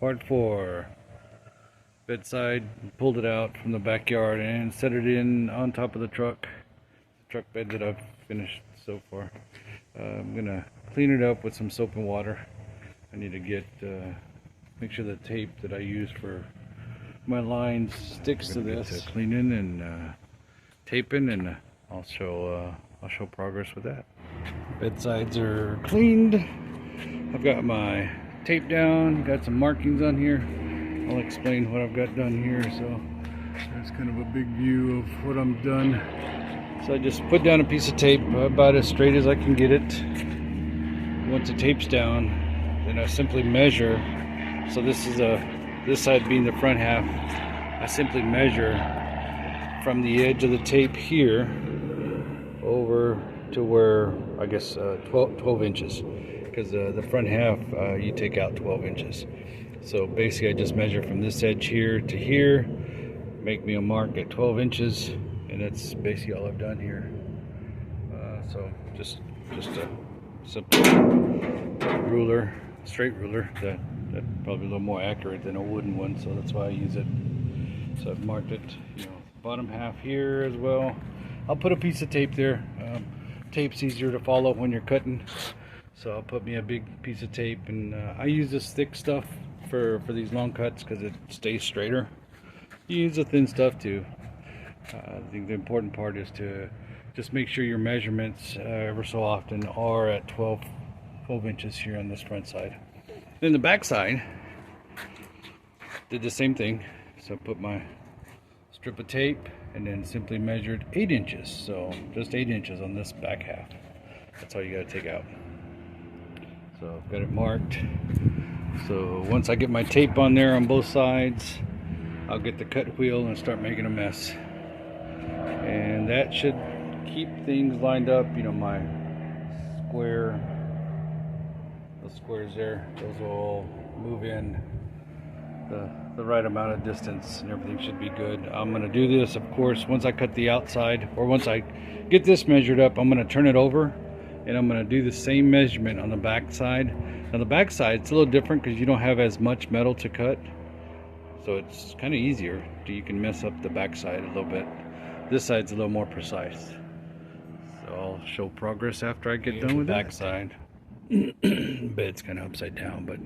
Part 4. Bedside, pulled it out from the backyard and set it in on top of the truck bed that I've finished so far. I'm gonna clean it up with some soap and water. I need to get make sure the tape that I use for my lines sticks to this. Cleaning and taping, and I'll show progress with that. Bedsides are cleaned. I've got my tape down, got some markings on here. I'll explain what I've got done here. So there's kind of a big view of what I'm done. So I just put down a piece of tape about as straight as I can get it. Once the tape's down, then I simply measure. So this is this side being the front half. I simply measure from the edge of the tape here over to where, I guess 12 inches, because the front half you take out 12 inches. So basically I just measure from this edge here to here, make me a mark at 12 inches, and that's basically all I've done here. So just a simple ruler, straight ruler, that's probably a little more accurate than a wooden one, so that's why I use it. So I've marked it, bottom half here as well. I'll put a piece of tape there. Tape's easier to follow when you're cutting, so I'll put me a big piece of tape, and I use this thick stuff for these long cuts because it stays straighter. You use the thin stuff too. I think the important part is to just make sure your measurements ever so often are at 12 inches here on this front side. Then the back side, did the same thing. So I put my strip of tape and then simply measured 8 inches. So just 8 inches on this back half. That's all you got to take out. So I've got it marked. So once I get my tape on there on both sides, I'll get the cut wheel and start making a mess. And that should keep things lined up. My square, those squares there, those will all move in the right amount of distance, and everything should be good. I'm going to do this, of course, once I cut the outside, or once I get this measured up, I'm going to turn it over and I'm going to do the same measurement on the back side. Now the back side, it's a little different because you don't have as much metal to cut, so it's kind of easier. You can mess up the back side a little bit. This side's a little more precise. So I'll show progress after I get done with the back side. Bed's kind of upside down, but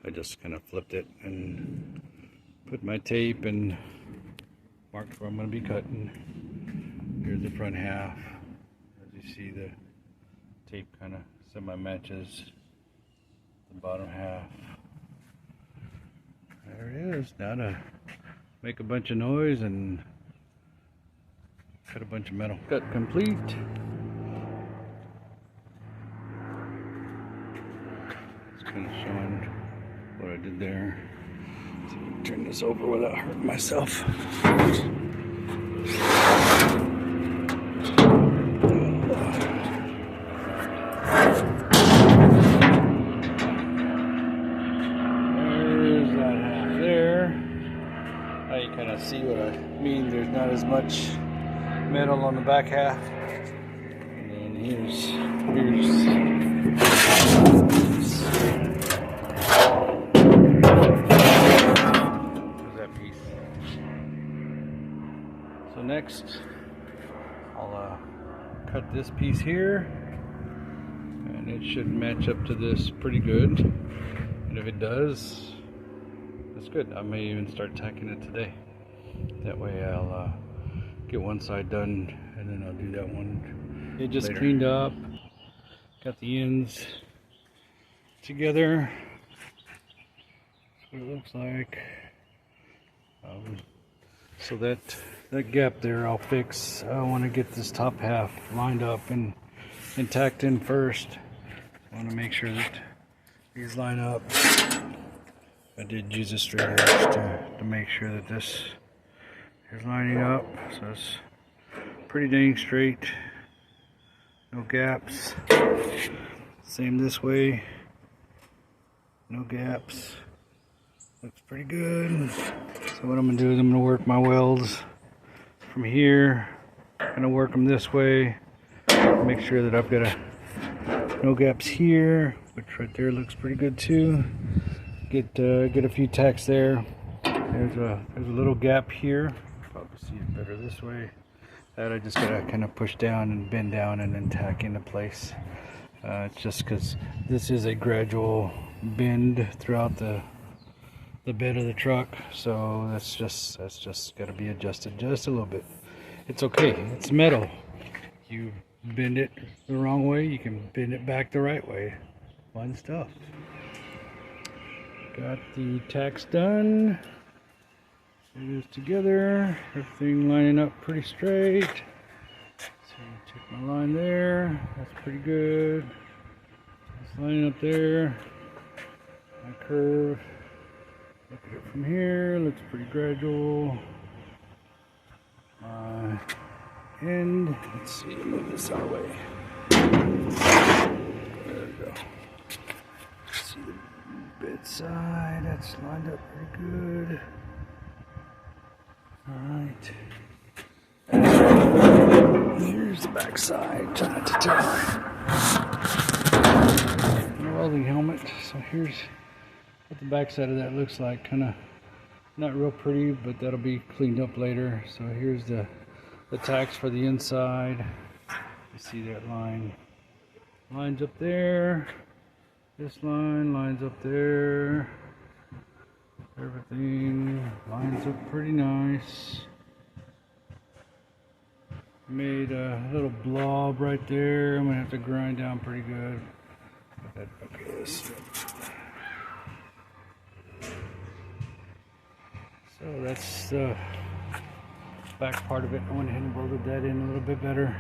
I just kind of flipped it and put my tape and marked where I'm going to be cutting. Here's the front half. As you see, the tape kind of semi-matches the bottom half. There it is. Now to make a bunch of noise and cut a bunch of metal. Cut complete. It's kind of showing what I did there. So I can turn this over without hurting myself. There's that half there. Now you kind of see what I mean. There's not as much metal on the back half. And then here's that piece. So next I'll cut this piece here, and it should match up to this pretty good, and if it does, that's good. I may even start tacking it today. That way I'll get one side done, and then I'll do that one. It just later. Cleaned up, got the ends together. That's what it looks like. So that gap there I'll fix. I want to get this top half lined up and tacked in first. I want to make sure that these line up. I did use a straight edge to make sure that this is lining up, so it's pretty dang straight, no gaps. Same this way, no gaps, looks pretty good. So what I'm going to do is I'm going to work my welds from here, I'm going to work them this way, make sure that I've got no gaps here, which right there looks pretty good too. get a few tacks there. There's a little gap here. Probably see it better this way. That I just gotta kind of push down and bend down and then tack into place. It's just because this is a gradual bend throughout the bed of the truck, so that's just got to be adjusted just a little bit. It's okay. It's metal. You bend it the wrong way, you can bend it back the right way. Fun stuff. Got the tacks done. It is together. Everything lining up pretty straight. So check my line there. That's pretty good. It's lining up there. My curve. Look at it from here. Looks pretty gradual. End. Let's see. Move this our way. There we go. See the bed side. That's lined up pretty good. Alright. Here's the back side. Try not to tear my welding helmet. So here's what the back side of that looks like. Kind of not real pretty, but that'll be cleaned up later. So here's the tacks for the inside. You see that line. Lines up there. This line lines up there. Everything lines up pretty nice. Made a little blob right there. I'm gonna have to grind down pretty good. Okay, so that's the back part of it. I went ahead and welded that in a little bit better.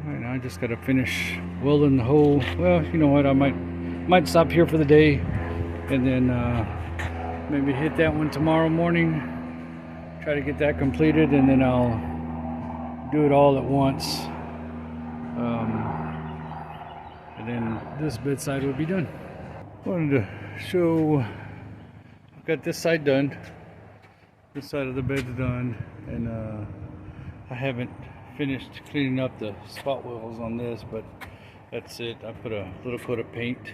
Alright, now I just gotta finish welding the hole. Well, you know what? I might stop here for the day. And then maybe hit that one tomorrow morning. Try to get that completed, and then I'll do it all at once. And then this bed side will be done. Wanted to show. I've got this side done. This side of the bed's done, and I haven't finished cleaning up the spot wells on this, but that's it. I put a little coat of paint,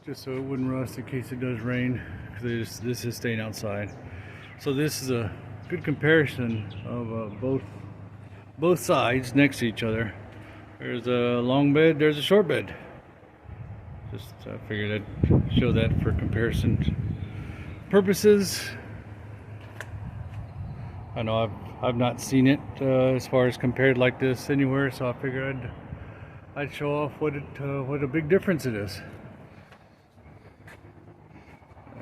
just so it wouldn't rust in case it does rain, because this is staying outside. So this is a good comparison of both sides next to each other. There's a long bed, there's a short bed. Just I figured I'd show that for comparison purposes. I know I've not seen it as far as compared like this anywhere, so I figured I'd show off what a big difference it is.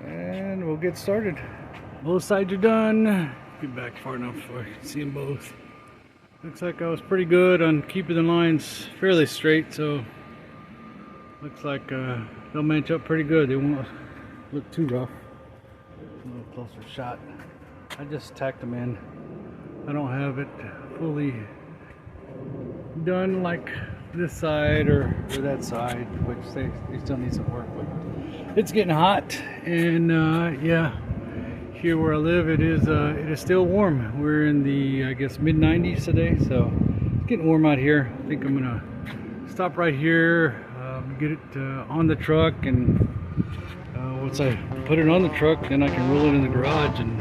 And we'll get started. Both sides are done. Get back far enough so I can see them both. Looks like I was pretty good on keeping the lines fairly straight, so looks like they'll match up pretty good. They won't look too rough. A little closer shot. I just tacked them in. I don't have it fully done like this side or that side, which they still need some work with. It's getting hot, and yeah, here where I live, it is still warm. We're in the, I guess, mid-90s today, so it's getting warm out here. I think I'm gonna stop right here, get it on the truck, and once I put it on the truck, then I can roll it in the garage and